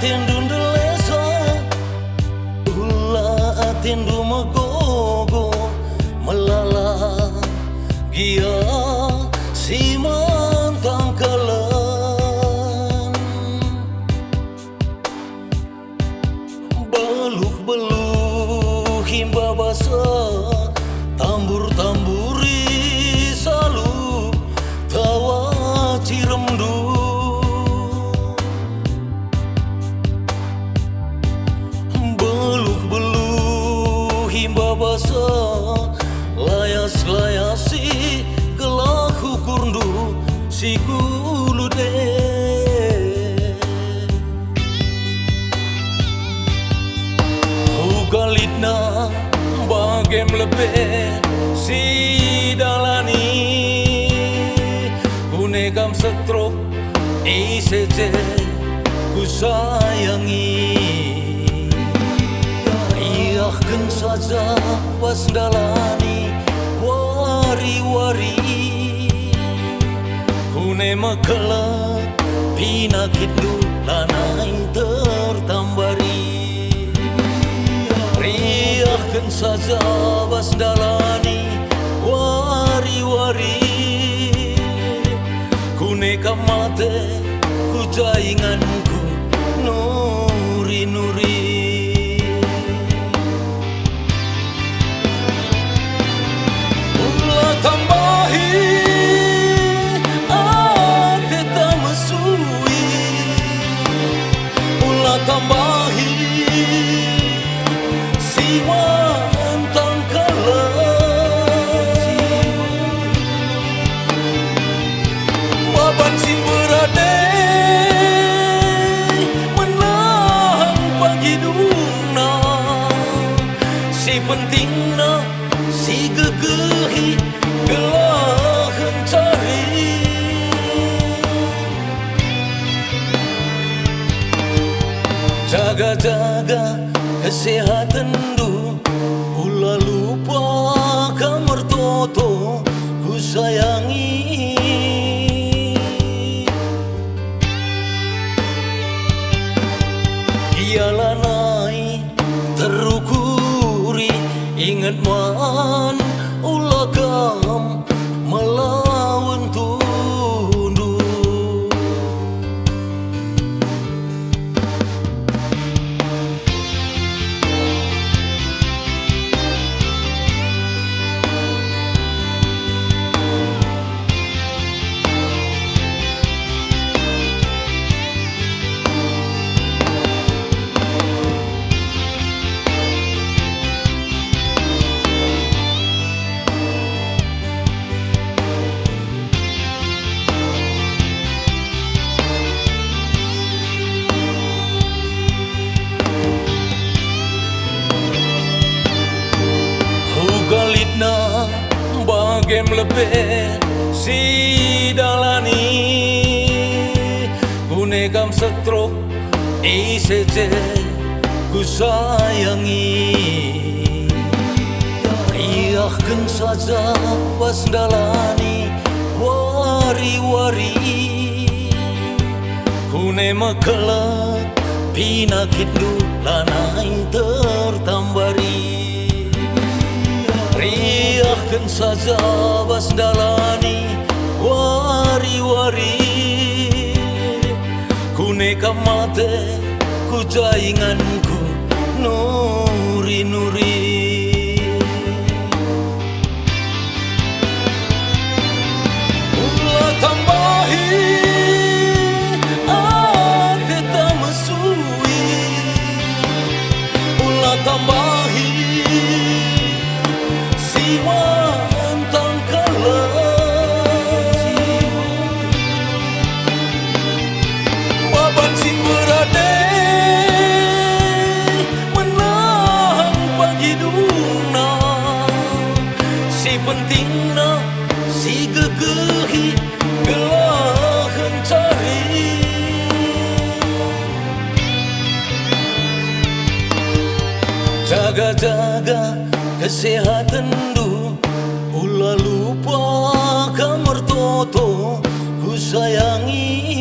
atin dundulesa ulah atin dumagogo melala gia si mantang kalan beluh himba basa tambur-tamburi salu tawa ciremdu beluh himba basa layas-layasi gelah hukurndu si gulude hugalitna bagem lebih si dalani kunekam setruk iseje ku sayangi riahkan saja pas dalani wari-wari kune makelak pinakitku lanai tertambari riahkan saja bas dalani wari-wari kuneka mate ku jainganku nuri-nuri ulah tambahi ate tamasui ulah tambahi mantang kalan baban si berade menahan pagi duna si pentingna si gegehi gelahan cari jaga-jaga kesehatan du ulah lupa kamar toto ku sayangi ialah naik terukuri ingat man ulah kam melawan tundu galitna bagem lebih si dalani kunekam setruk iseje ku sayangi riahkan saja pas dalani wari-wari kune makelak pinakitku lanai tertambari riahkan saja bas dalani wari-wari kuneka mate ku jainganku nuri-nuri ulah tambahi ate tamasui ulah tambahi mantang kalan baban si berade menahan pagi duna si pentingna si gegehi gelahan cari jaga-jaga kesehatan du ulah lupa kamar toto ku sayangi